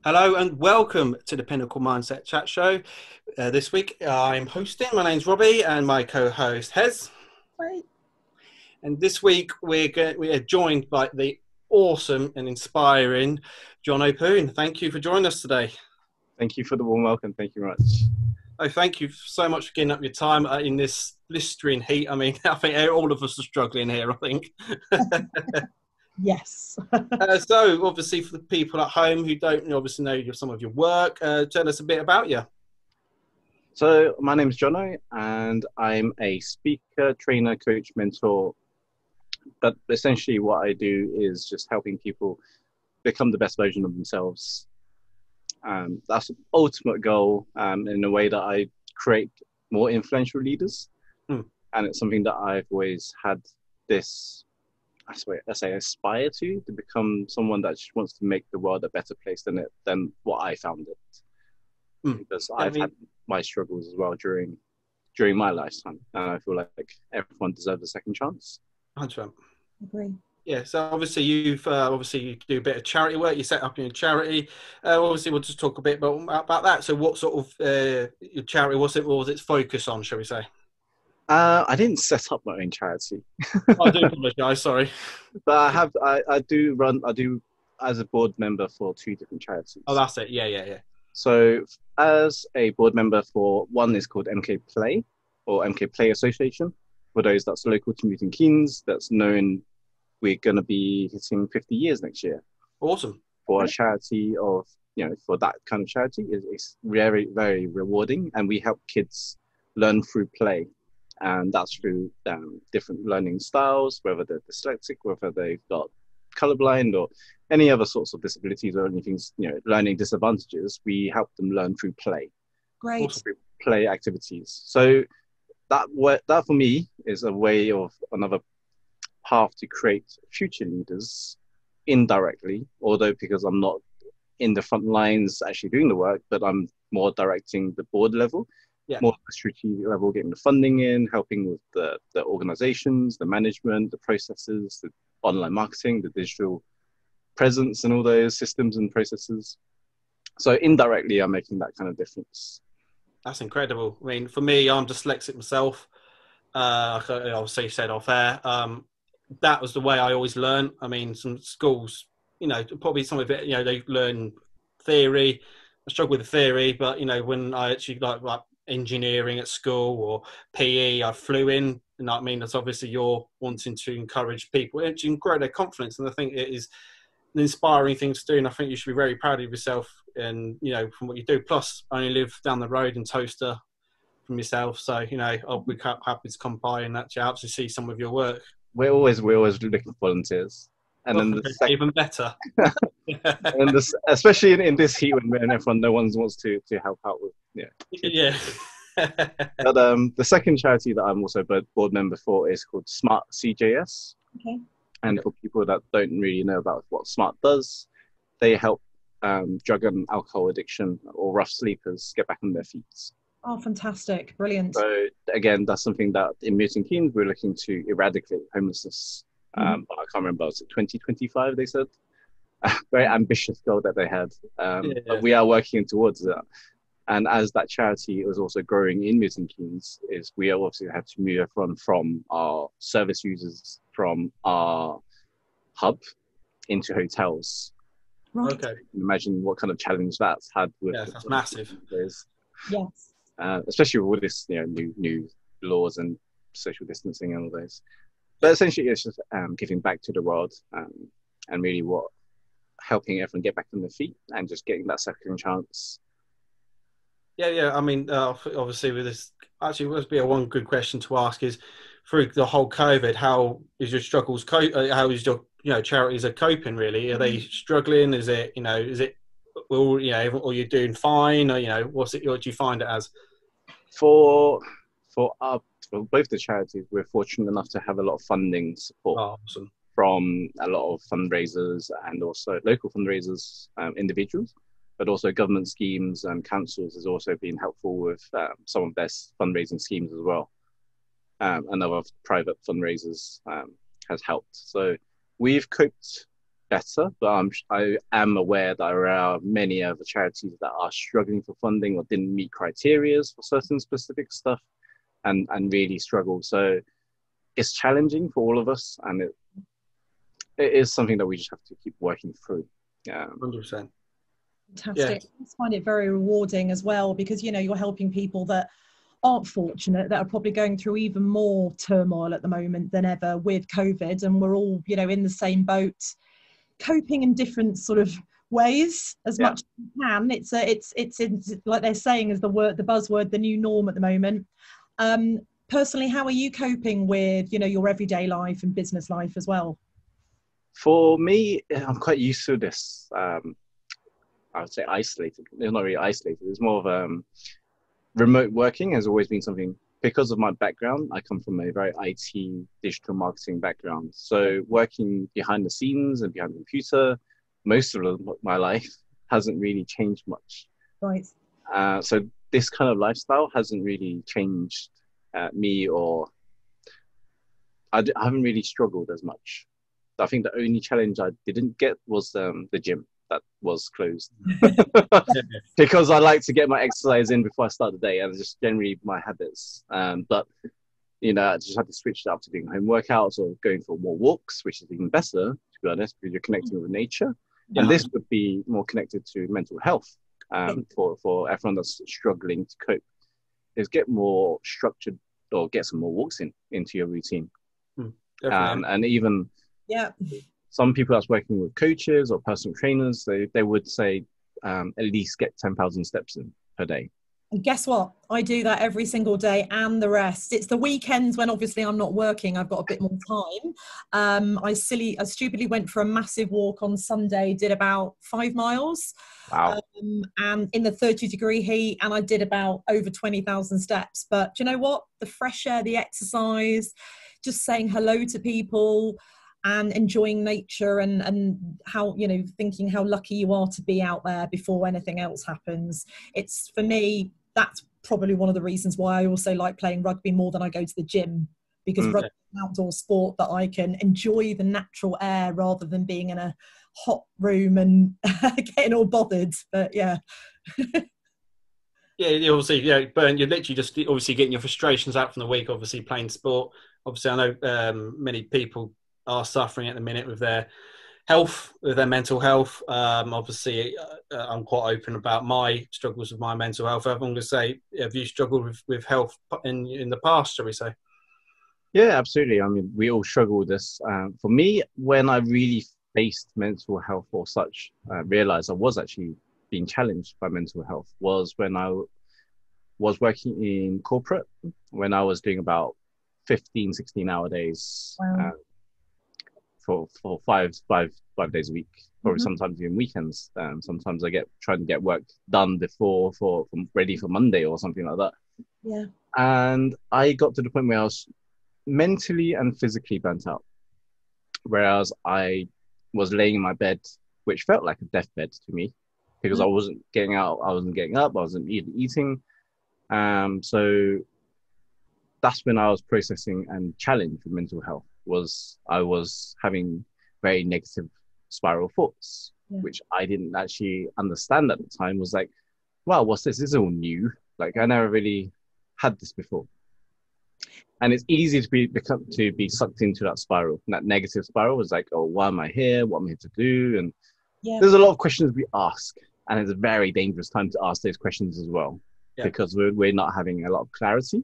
Hello and welcome to the Pinnacle Mindset Chat Show. This week I'm hosting. My name's Robbie and my co-host Hez. Right. And this week we are joined by the awesome and inspiring Jono Poon. Thank you for joining us today. Thank you for the warm welcome. Thank you very much. Oh, thank you so much for giving up your time in this blistering heat. I mean, I think all of us are struggling here, I think. Yes. So, obviously, for the people at home who don't obviously know some of your work, tell us a bit about you. So my name is Jono and I'm a speaker, trainer, coach, mentor. But essentially what I do is just helping people become the best version of themselves. That's the ultimate goal in a way that I create more influential leaders. And it's something that I've always had this, I say aspire to become someone that just wants to make the world a better place than what I found it. Because I've had my struggles as well during my lifetime, and I feel like everyone deserves a second chance. 100%. Agree. Yeah, so obviously you do a bit of charity work. You set up your charity. Obviously, we'll just talk a bit about that. So, what sort of your charity was it? What was its focus on? Shall we say? I didn't set up my own charity. I do apologise. Sorry, but I do as a board member for two different charities. Oh, that's it. Yeah. So as a board member for one is called MK Play or MK Play Association. For those that's local to Milton Keynes, that's known, we're going to be hitting 50 years next year. Awesome. For a charity of, for that kind of charity, it's very, very rewarding. And we help kids learn through play. And that's through different learning styles, whether they're dyslexic, whether they've got colorblind or any other sorts of disabilities or anything, learning disadvantages. We help them learn through play. Great. Also through play activities. So that for me is a way of another path to create future leaders indirectly, although because I'm not in the front lines actually doing the work, but I'm more directing the board level. Yeah. More at the strategic level, getting the funding in, helping with the organizations, the management, the processes, the online marketing, the digital presence and all those systems and processes. So indirectly, I'm making that kind of difference. That's incredible. I mean, for me, I'm dyslexic myself. I obviously said off air. That was the way I always learned. I mean, some schools, probably some of it, they learn theory. I struggle with the theory, but, when I actually like engineering at school or PE, I flew in. And I mean, that's obviously you're wanting to encourage people to grow their confidence. And I think it is an inspiring thing to do. And I think you should be very proud of yourself and, from what you do. Plus, I only live down the road in Toaster from yourself. So, I'll be happy to come by and actually out to see some of your work. We're always looking for volunteers. And then even better. And especially in this heat when everyone, no one wants to help out with, Yeah. But the second charity that I'm also a board member for is called Smart CJS. Okay. And for people that don't really know about what Smart does, they help drug and alcohol addiction or rough sleepers get back on their feet. Oh, fantastic. Brilliant. So again, that's something that in Milton Keynes, we're looking to eradicate homelessness. I can't remember, was it 2025 they said? Very ambitious goal that they had. But we are working towards that. And as that charity is also growing in Milton Keynes, we obviously had to move everyone from our service users from our hub into hotels. Right. Okay. Imagine what kind of challenge that's had. That's massive. Yes. Especially with all this, new laws and social distancing and all those. But essentially, it's just giving back to the world and really helping everyone get back on their feet and just getting that second chance. Yeah. I mean, obviously, with this, actually, must be one good question to ask is through the whole COVID, how is your struggles? How is your charities are coping? Really, are they struggling? Is it or you're doing fine? Or what do you find it as? For both the charities, we're fortunate enough to have a lot of funding support. Oh, awesome. From a lot of fundraisers and also local fundraisers, individuals, but also government schemes and councils has also been helpful with some of their fundraising schemes as well. And other private fundraisers has helped. So we've coped better, but I am aware that there are many other charities that are struggling for funding or didn't meet criteria for certain specific stuff, and really struggle. So it's challenging for all of us, and it is something that we just have to keep working through. Yeah, 100%. Fantastic. I just find it very rewarding as well, because you're helping people that aren't fortunate, that are probably going through even more turmoil at the moment than ever with COVID, and we're all in the same boat, coping in different sort of ways as much as we can. It's like they're saying is the buzzword, the new norm at the moment. Personally, how are you coping with your everyday life and business life as well? For me, I'm quite used to this. I would say isolated. It's not really isolated. It's more of remote working has always been something, because of my background. I come from a very IT digital marketing background. So working behind the scenes and behind the computer, most of my life hasn't really changed much. Right. So this kind of lifestyle hasn't really changed me, or I haven't really struggled as much. I think the only challenge I didn't get was the gym that was closed because I like to get my exercise in before I start the day, and it's just generally my habits. But I just had to switch it up to doing home workouts or going for more walks, which is even better, to be honest, because you're connecting with nature. Yeah. And this would be more connected to mental health for everyone that's struggling to cope. Is get more structured or get some more walks into your routine. And even some people that's working with coaches or personal trainers, they would say at least get 10,000 steps in per day. And guess what? I do that every single day, and the rest. It's the weekends when obviously I'm not working, I've got a bit more time. I stupidly went for a massive walk on Sunday, did about 5 miles. Wow. And in the 30-degree heat, and I did about over 20,000 steps. But do you know what? The fresh air, the exercise, just saying hello to people and enjoying nature, and how, thinking how lucky you are to be out there before anything else happens. It's, for me, that's probably one of the reasons why I also like playing rugby more than I go to the gym, because rugby is an outdoor sport that I can enjoy the natural air rather than being in a hot room and getting all bothered. But yeah. Yeah, obviously, but you're literally just obviously getting your frustrations out from the week, obviously playing sport. Obviously, I know many people are suffering at the minute with their health, with their mental health. Obviously, I'm quite open about my struggles with my mental health. I'm going to say, have you struggled with health in the past, shall we say? Yeah, absolutely. I mean, we all struggle with this. For me, when I really faced mental health or such, realized I was actually being challenged by mental health, was when I was working in corporate, when I was doing about 15, 16-hour days. Wow. For five days a week, or sometimes even weekends. Sometimes I trying to get work done before ready for Monday or something like that. Yeah. And I got to the point where I was mentally and physically burnt out. Whereas I was laying in my bed, which felt like a deathbed to me, because I wasn't getting out, I wasn't getting up, I wasn't eating. So that's when I was processing and challenged with mental health. I was having very negative spiral thoughts, which I didn't actually understand at the time. Was like, wow, what's this? This is all new. Like, I never really had this before. And it's easy to be sucked into that spiral. And that negative spiral was like, oh, why am I here? What am I here to do? And there's a lot of questions we ask. And it's a very dangerous time to ask those questions as well, because we're not having a lot of clarity.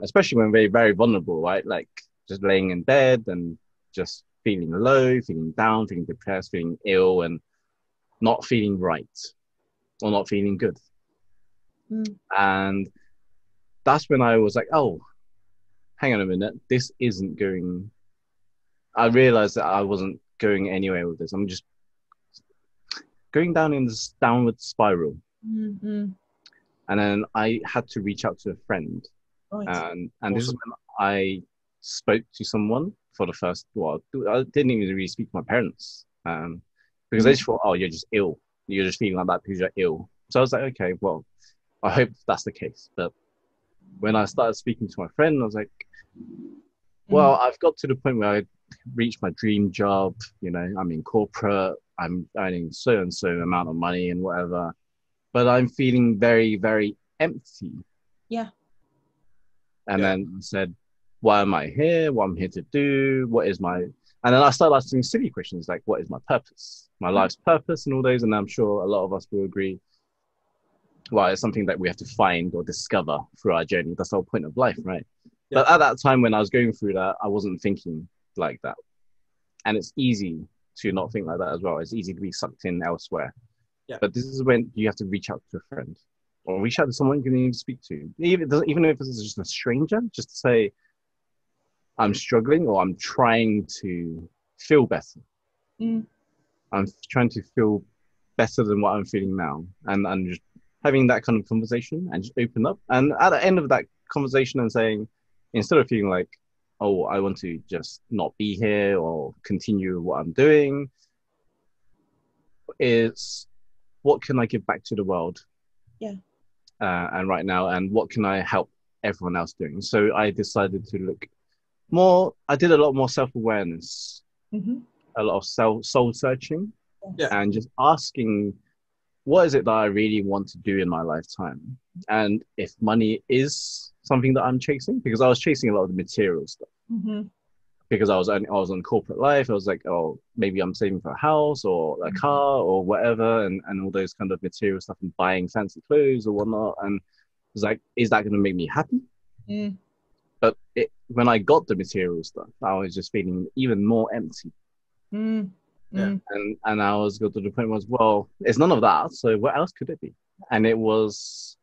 Especially when we're very vulnerable, right? Like, just laying in bed and just feeling low, feeling down, feeling depressed, feeling ill, and not feeling right or not feeling good. And that's when I was like, oh, hang on a minute, this isn't going. I realized that I wasn't going anywhere with this. I'm just going down in this downward spiral. And then I had to reach out to a friend. And this is when I spoke to someone for the first while. I didn't even really speak to my parents because they just thought, oh, you're just ill. You're just feeling like that because you're ill. So I was like, okay, well, I hope that's the case. But when I started speaking to my friend, I was like, well, I've got to the point where reached my dream job. You know, I'm in corporate. I'm earning so and so amount of money and whatever, but I'm feeling very, very empty. Yeah. And then I said, why am I here? What I'm here to do? What is my... And then I started asking silly questions like, what is my purpose? My life's purpose and all those. And I'm sure a lot of us will agree, well, it's something that we have to find or discover through our journey. That's the whole point of life, right? Yeah. But at that time when I was going through that, I wasn't thinking like that. And it's easy to not think like that as well. It's easy to be sucked in elsewhere. Yeah. But this is when you have to reach out to a friend or reach out to someone you can even speak to. Even if it's just a stranger, just to say, I'm struggling or I'm trying to feel better. I'm trying to feel better than what I'm feeling now. And I'm just having that kind of conversation and just open up. And at the end of that conversation and saying, instead of feeling like, oh, I want to just not be here or continue what I'm doing, is what can I give back to the world? Yeah. And right now, and what can I help everyone else doing? So I decided to look more, I did a lot more self-awareness, a lot of soul searching, and just asking, what is it that I really want to do in my lifetime? And if money is something that I'm chasing, because I was chasing a lot of the material stuff, because I was on corporate life. I was like, oh, maybe I'm saving for a house or a car or whatever, and all those kind of material stuff and buying fancy clothes or whatnot. And I was like, is that going to make me happy? But when I got the material stuff, I was just feeling even more empty. And I was got to the point was, well, it's none of that. So what else could it be? And it was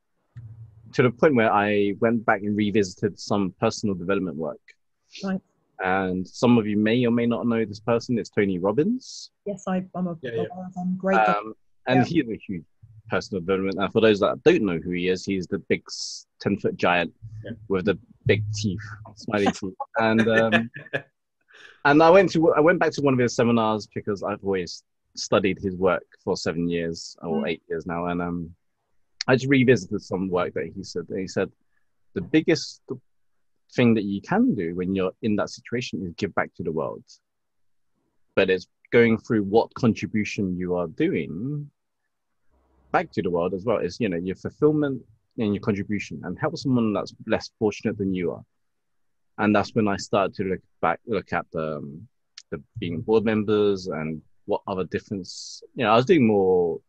to the point where I went back and revisited some personal development work. Right. And some of you may or may not know this person. It's Tony Robbins. Yes, I'm great. And he's a huge personal development. And for those that don't know who he is, he's the big 10-foot giant with the big teeth, smiley teeth. And I went back to one of his seminars because I've always studied his work for 7 years or 8 years now. And I just revisited some work that he said. And he said, the biggest thing that you can do when you're in that situation is give back to the world. But it's going through what contribution you are doing back to the world as well. It's, your fulfillment and your contribution, and help someone that's less fortunate than you are. And that's when I started to look at the being board members and what other difference. I was doing more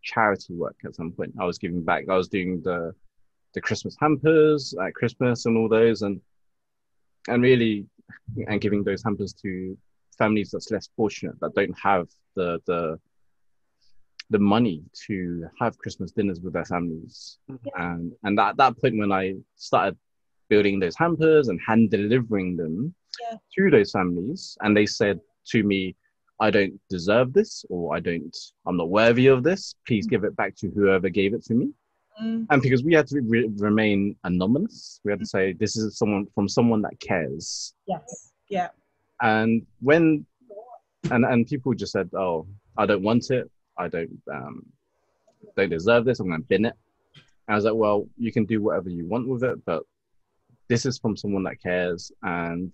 charity work at some point. I was giving back. I was doing the Christmas hampers at Christmas and all those, and really giving those hampers to families that's less fortunate, that don't have the money to have Christmas dinners with their families. And at that point when I started building those hampers and hand delivering them to those families, and they said to me, I don't deserve this, or I'm not worthy of this, please give it back to whoever gave it to me. And because we had to remain anonymous, we had to say, this is someone that cares. Yes. Yeah. And and people just said, oh, I don't want it, I don't deserve this, I'm going to bin it. And I was like, well, you can do whatever you want with it, but this is from someone that cares, and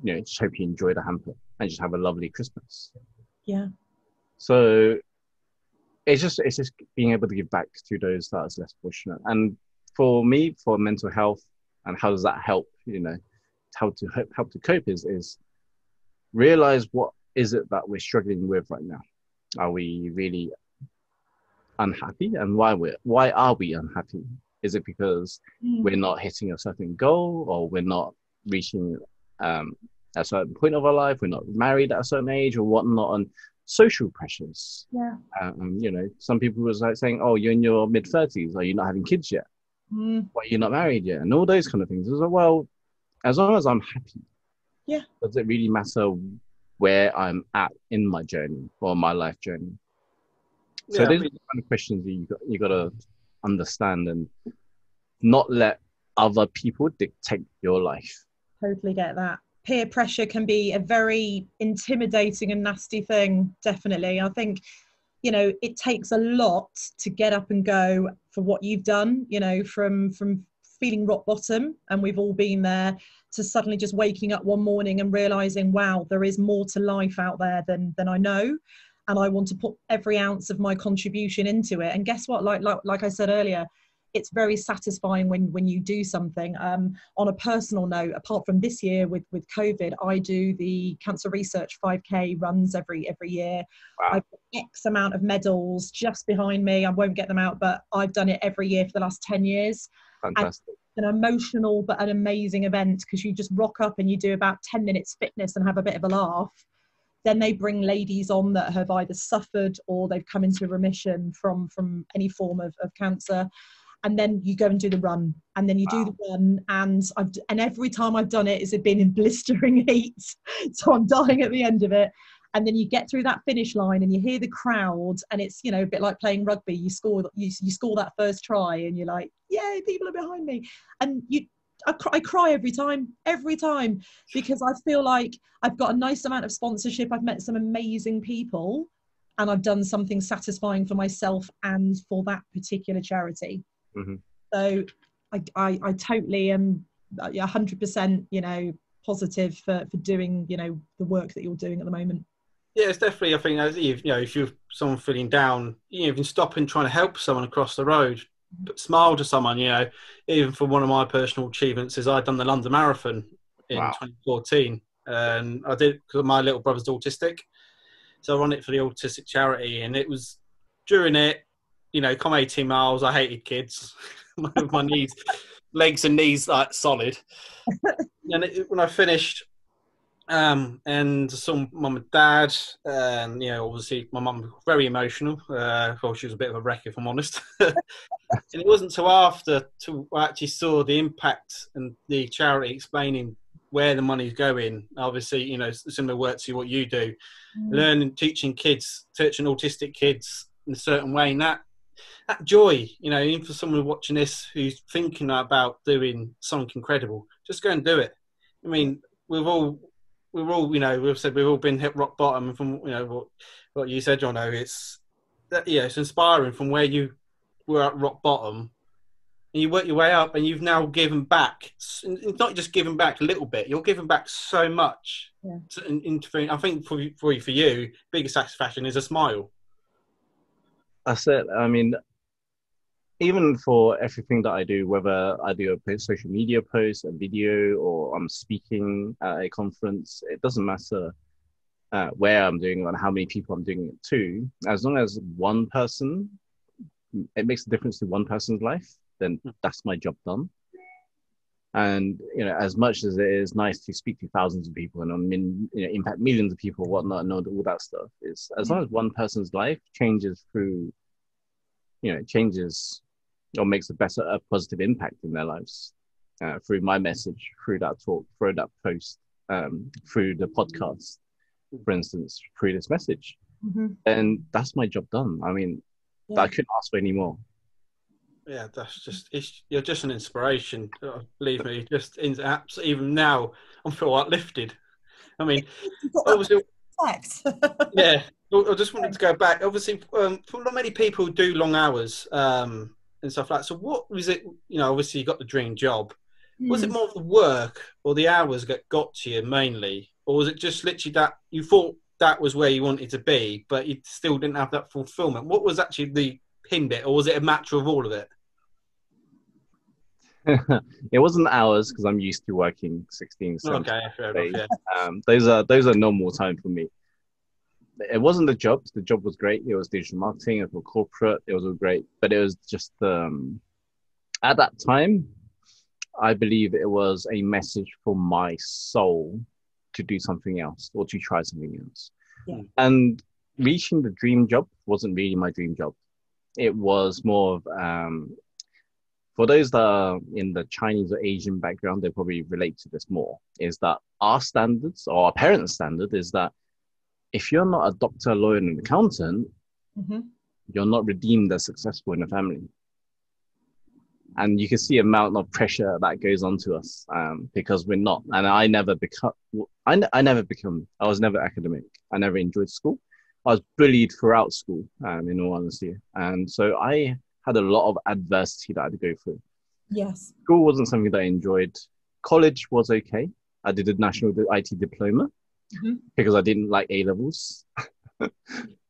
just hope you enjoy the hamper and just have a lovely Christmas. Yeah. So it's just being able to give back to those that is less fortunate. And for me, for mental health, and how does that help? How to help to cope is realize what is it that we're struggling with right now. Are we really unhappy, and why are we unhappy? Is it because we're not hitting a certain goal, or we're not reaching a certain point of our life, we're not married at a certain age or whatnot, and social pressures? Some people was like saying, oh, you're in your mid-30s, are you not having kids yet? Why are you not married yet? And all those kind of things. It's like, well, as long as I'm happy, does it really matter where I'm at in my journey or my life journey? So those are the kind of questions that you got to understand, and not let other people dictate your life. Totally get that. Peer pressure can be a very intimidating and nasty thing. Definitely. I think, it takes a lot to get up and go for what you've done, from feeling rock bottom, and we've all been there, to suddenly just waking up one morning and realizing, wow, there is more to life out there than I know, and I want to put every ounce of my contribution into it. And guess what, like I said earlier, it's very satisfying when you do something. On a personal note, apart from this year with COVID, I do the cancer research 5K runs every year. Wow. I've got X amount of medals just behind me. I won't get them out, but I've done it every year for the last 10 years. Fantastic. And an emotional but an amazing event, because you just rock up and you do about 10 minutes fitness and have a bit of a laugh. Then they bring ladies on that have either suffered or they've come into remission from any form of cancer. And then you go and do the run, and then you do the run, and every time I've done it, it's been in blistering heat, so I'm dying at the end of it. And then you get through that finish line, and you hear the crowd, and it's, you know, a bit like playing rugby. You score that first try, and you're like, yay, people are behind me, and I cry every time, because I feel like I've got a nice amount of sponsorship. I've met some amazing people, and I've done something satisfying for myself and for that particular charity. Mm-hmm. So I totally am 100%, you know, positive for doing, you know, the work that you're doing at the moment. Yeah, it's definitely, I think, as you know, if you're someone feeling down, you can stop and try to help someone across the road, smile to someone, you know. Even for one of my personal achievements is I'd done the London Marathon in 2014, and I did because my little brother's autistic, so I run it for the autistic charity, and it was during it, you know, come 18 miles, I hated kids. My knees, legs and knees like solid. And when I finished, and I saw mum and dad, and, you know, obviously my mum was very emotional. Well, she was a bit of a wreck, if I'm honest. And it wasn't until after I actually saw the impact and the charity explaining where the money's going. Obviously, you know, similar work to what you do, learning, teaching autistic kids in a certain way, and that joy, you know, even for someone watching this who's thinking about doing something incredible, just go and do it. I mean, we've all, you know, we've said we've all been hit rock bottom, and from, you know, what you said, Jono, it's that, yeah, it's inspiring from where you were at rock bottom, and you work your way up, and you've now given back. It's not just giving back a little bit; you're giving back so much. Yeah. I think for you, biggest satisfaction is a smile. That's it. I mean, even for everything that I do, whether I do a social media post, a video, or I'm speaking at a conference, it doesn't matter where I'm doing it and how many people I'm doing it to. As long as one person, it makes a difference to one person's life, then that's my job done. And, you know, as much as it is nice to speak to thousands of people and, you know, impact millions of people, whatnot, and all that stuff, is as long as one person's life changes through, you know, changes or makes a positive impact in their lives through my message, through that talk, through that post, through the podcast, for instance, through this message, then that's my job done. I mean, I couldn't ask for any more. Yeah, that's just, you're just an inspiration. Believe me, just in apps. Even now, I feel uplifted. I mean, obviously, yeah. I just wanted to go back. Obviously, for not many people do long hours and stuff like that. So, what was it? You know, obviously, you got the dream job. Was it more of the work or the hours that got to you mainly, or was it just literally that you thought that was where you wanted to be, but you still didn't have that fulfillment? What was actually the pin bit, or was it a matter of all of it? It wasn't hours, because I'm used to working 16, 17 fair days. enough, Those are normal time for me. It wasn't the job. The job was great. It was digital marketing. It was corporate. It was all great. But it was just at that time, I believe it was a message for my soul to do something else or to try something else. Yeah. And reaching the dream job wasn't really my dream job. It was more of for those that are in the Chinese or Asian background, they probably relate to this more, is that our standards, or our parents' standard, is that if you're not a doctor, lawyer, and an accountant, you're not redeemed as successful in a family. And you can see the amount of pressure that goes onto us because we're not. And I was never academic. I never enjoyed school. I was bullied throughout school, in all honesty. And so I had a lot of adversity that I had to go through. Yes. School wasn't something that I enjoyed. college was okay. I did a national IT diploma because I didn't like A levels.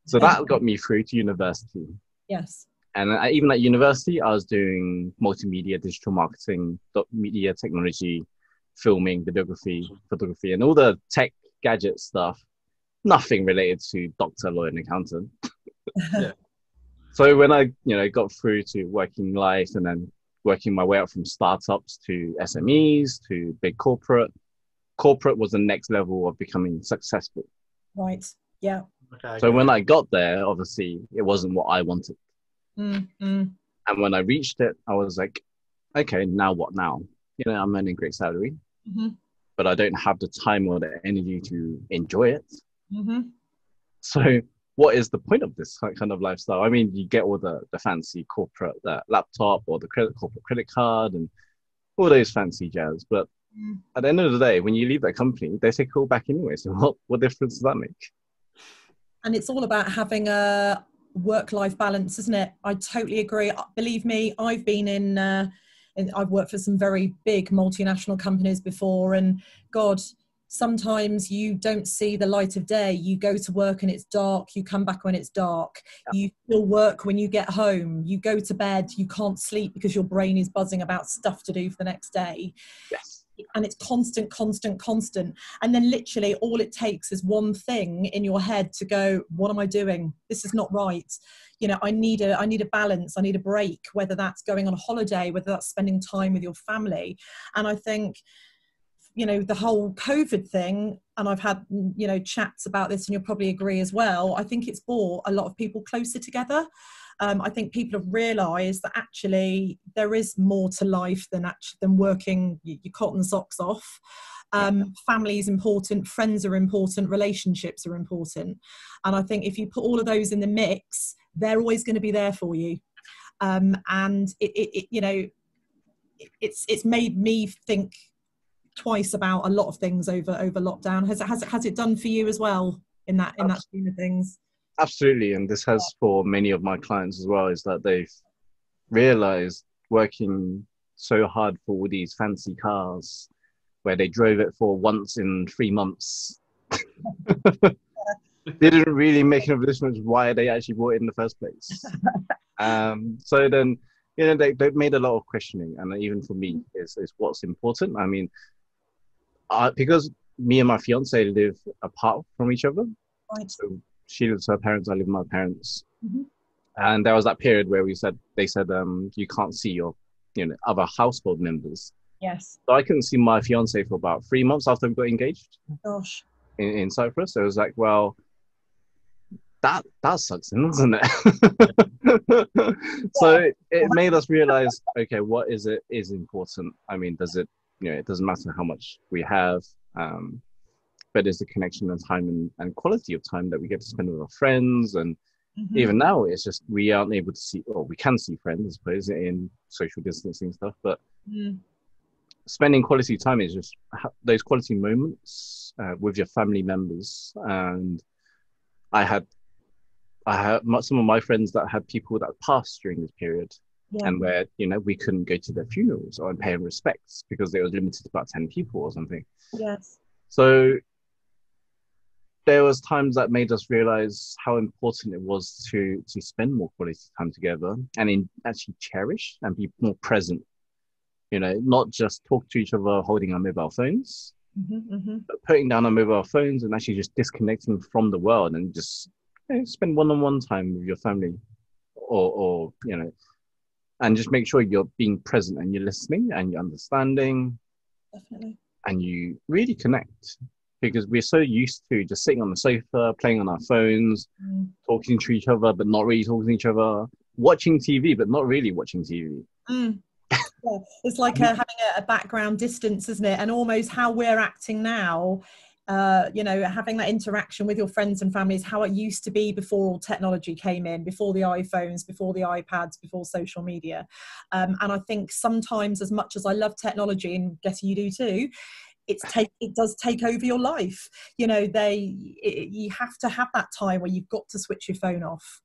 So that got me through to university. Yes. And even at university, I was doing multimedia, digital marketing, media technology, filming, videography, photography, and all the tech gadget stuff. Nothing related to doctor, lawyer, and accountant. Yeah. So when I, got through to working life and then working my way up from startups to SMEs to big corporate was the next level of becoming successful. Right. Yeah. Okay. So when I got there, obviously it wasn't what I wanted. And when I reached it, I was like, okay, now what now? I'm earning a great salary, but I don't have the time or the energy to enjoy it. So what is the point of this kind of lifestyle? I mean, you get all the fancy corporate laptop or the corporate credit card and all those fancy jazz. But at the end of the day, when you leave that company, they take it all back anyway. So what difference does that make? And it's all about having a work-life balance, isn't it? I totally agree. Believe me, I've been I've worked for some very big multinational companies before, and God, sometimes you don't see the light of day. You go to work and it's dark. You come back when it's dark. You still work when you get home. You go to bed. You can't sleep because your brain is buzzing about stuff to do for the next day. Yes. And it's constant. And then literally all it takes is one thing in your head to go, what am I doing? This is not right. I need a balance. I need a break, whether that's going on a holiday, whether that's spending time with your family. And I think, the whole COVID thing, and I've had, chats about this, and you'll probably agree as well. I think it's brought a lot of people closer together. I think people have realised that actually there is more to life than working your cotton socks off. Family is important, friends are important, relationships are important. And I think if you put all of those in the mix, they're always going to be there for you. And it's made me think twice about a lot of things over lockdown. Has it done for you as well in that scheme of things? Absolutely, and this has for many of my clients as well, is that they've realized working so hard for all these fancy cars where they drove it for once in 3 months didn't really make enough difference why they actually bought it in the first place. So then, they've made a lot of questioning, and even for me is what's important. I mean, because me and my fiance live apart from each other, right. So she lives with her parents, I live with my parents. And there was that period where they said you can't see your other household members. Yes. So I couldn't see my fiance for about 3 months after we got engaged. Gosh. In Cyprus. So it was like, well, that sucks, doesn't it? So it made us realize, okay, what is important? I mean, does it, it doesn't matter how much we have, but it's the connection and time and quality of time that we get to spend with our friends. And even now, it's just we aren't able to see, or we can see friends, I suppose, in social distancing stuff. But spending quality time is just those quality moments with your family members. And I had some of my friends that had people that passed during this period. And where, we couldn't go to their funerals or pay them respects because they were limited to about 10 people or something. Yes. So there was times that made us realize how important it was to spend more quality time together and actually cherish and be more present, not just talk to each other holding our mobile phones, but putting down our mobile phones and actually just disconnecting from the world and just spend one-on-one time with your family or and just make sure you're being present and you're listening and you're understanding. Definitely. And you really connect, because we're so used to just sitting on the sofa, playing on our phones, talking to each other, but not really talking to each other, watching TV, but not really watching TV. Yeah. It's like having a background distance, isn't it? And almost how we're acting now, having that interaction with your friends and families, how it used to be before all technology came in, before the iPhones, before the iPads, before social media. And I think sometimes, as much as I love technology, and guess you do too, it does take over your life. You have to have that time where you've got to switch your phone off.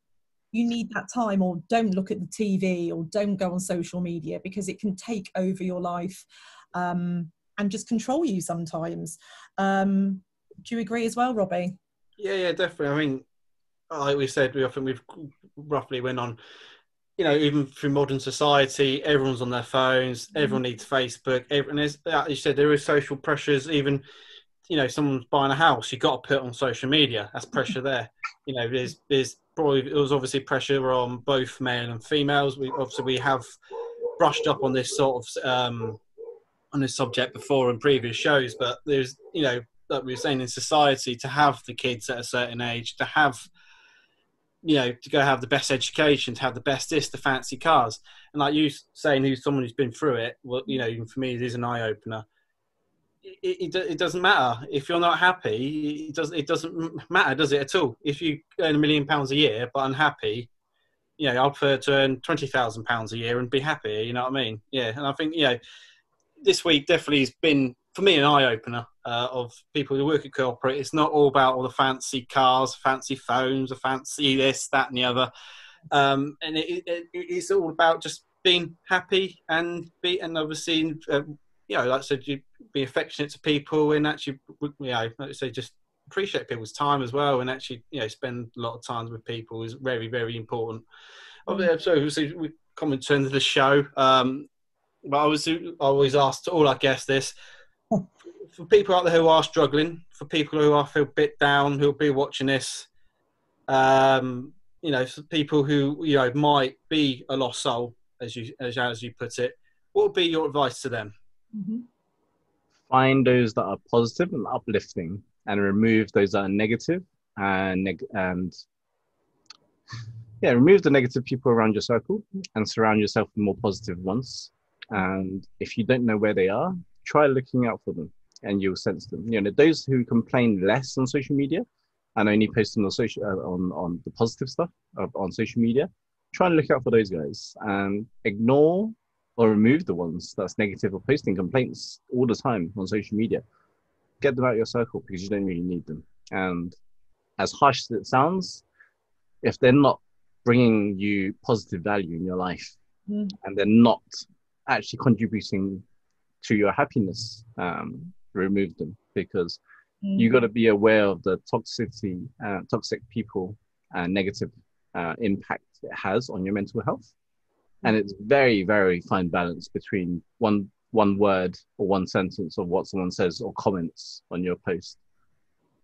You need that time, or don't look at the TV, or don't go on social media, because it can take over your life. And and just control you sometimes. Do you agree as well, Robbie? Yeah, definitely. I mean, like we said, I think we've roughly went on, even through modern society, everyone's on their phones, everyone needs Facebook, everyone is, like you said, there is social pressures. Even, someone's buying a house, you've got to put it on social media. That's pressure there. There's probably, there was obviously pressure on both male and females. We have brushed up on this sort of, on this subject before in previous shows, but there's, like we were saying, in society, to have the kids at a certain age, to have, to go have the best education, to have the best the fancy cars. And like you saying, who's someone who's been through it, well, even for me, it is an eye opener. It doesn't matter if you're not happy. It doesn't matter, does it, at all? If you earn £1 million a year but unhappy, I'll prefer to earn £20,000 a year and be happy. You know what I mean? Yeah, and I think this week definitely has been, for me, an eye opener of people who work at corporate. It's not all about all the fancy cars, fancy phones, the fancy this, that, and the other. And it's all about just being happy and obviously, like I said, you be affectionate to people and actually, like I say, just appreciate people's time as well, and actually, spend a lot of time with people is very, very important. So obviously, we come in terms of the show. But I always ask all our guests this: for people out there who are struggling, for people who are feel a bit down, who'll be watching this, for people who might be a lost soul, as you put it, what would be your advice to them? Find those that are positive and uplifting, and remove those that are negative, and remove the negative people around your circle and surround yourself with more positive ones. And if you don't know where they are, try looking out for them and you'll sense them. Those who complain less on social media and only post on on the positive stuff on social media, try and look out for those guys and ignore or remove the ones that's negative or posting complaints all the time on social media. Get them out of your circle because you don't really need them. And as harsh as it sounds, if they're not bringing you positive value in your life and they're not actually contributing to your happiness, remove them, because you got to be aware of the toxicity, toxic people, and negative impact it has on your mental health. And it's very, very fine balance between one word or one sentence of what someone says or comments on your post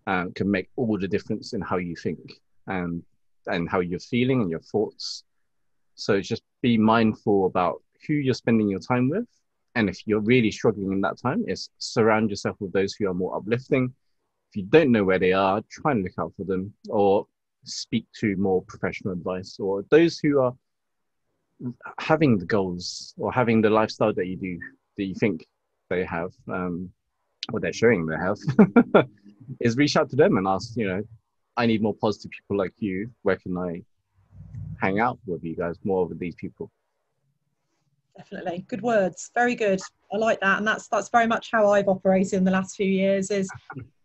can make all the difference in how you think and how you're feeling and your thoughts. So just be mindful about who you're spending your time with. And if you're really struggling in that time, is surround yourself with those who are more uplifting. If you don't know where they are, try and look out for them, or speak to more professional advice, or those who are having the goals or having the lifestyle that you think they have, or they're showing they have, is reach out to them and ask, I need more positive people like you. Where can I hang out with you guys more with these people? Definitely. Good words. Very good. I like that. And that's very much how I've operated in the last few years, is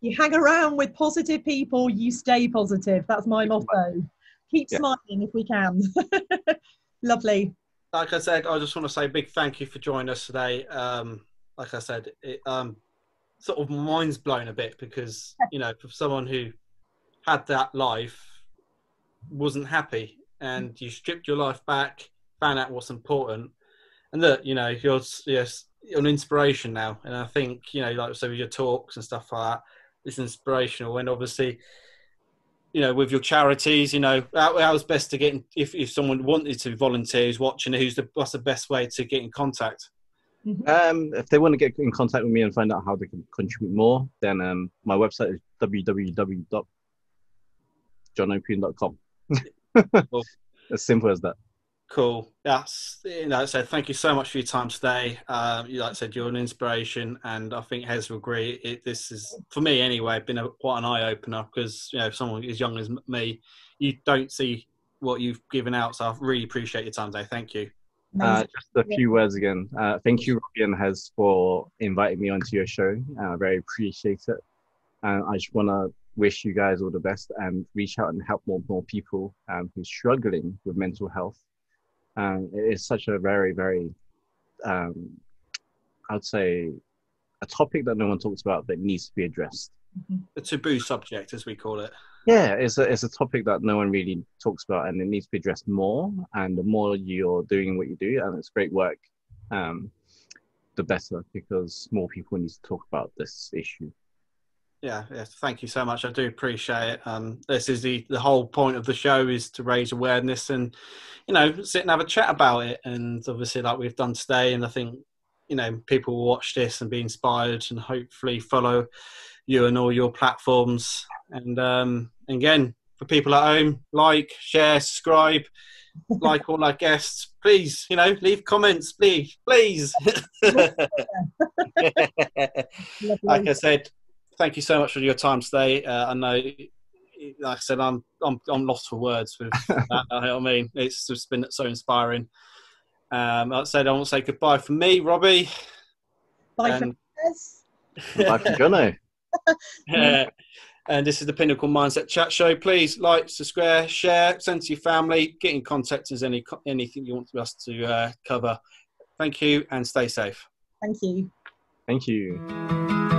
you hang around with positive people, you stay positive. That's my motto. Keep smiling if we can. Lovely. Like I said, I just want to say a big thank you for joining us today. Like I said, it sort of my mind's blown a bit because, for someone who had that life, wasn't happy, and you stripped your life back, found out what's important. And look, you're an inspiration now. And I think, like so with your talks and stuff like that, it's inspirational. And obviously, with your charities, how's best to get in, if someone wanted to volunteer, who's watching, what's the best way to get in contact? If they want to get in contact with me and find out how they can contribute more, then my website is www.jonopoon.com. Cool. As simple as that. Cool. That's, so thank you so much for your time today. Like I said, you're an inspiration, and I think Hez will agree. This is, for me anyway, been quite an eye opener because, someone as young as me, you don't see what you've given out. So I really appreciate your time today. Thank you. Just a few words again. Thank you, Robbie and Hez, for inviting me onto your show. I very appreciate it. I just want to wish you guys all the best and reach out and help more people who's struggling with mental health. It is such a very, very, I'd say, a topic that no one talks about that needs to be addressed. The taboo subject, as we call it. Yeah, it's a topic that no one really talks about, and it needs to be addressed more. And the more you're doing what you do, and it's great work, the better, because more people need to talk about this issue. Yeah, thank you so much. I do appreciate it. This is the whole point of the show, is to raise awareness and, you know, sit and have a chat about it. And obviously, like we've done today, and I think, you know, people will watch this and be inspired and hopefully follow you and all your platforms. And again, for people at home, like, share, subscribe, like all our guests. Please, you know, leave comments, please. Like I said, thank you so much for your time today. I know, like I said, I'm lost for words with that. You know what I mean? It's just been so inspiring. Like I said, I want to say goodbye from me, Robbie. Bye from us. Bye from Jono. And this is the Pinnacle Mindset Chat Show. Please like, subscribe, share, send to your family, get in contact if there's anything you want us to cover. Thank you, and stay safe. Thank you. Thank you.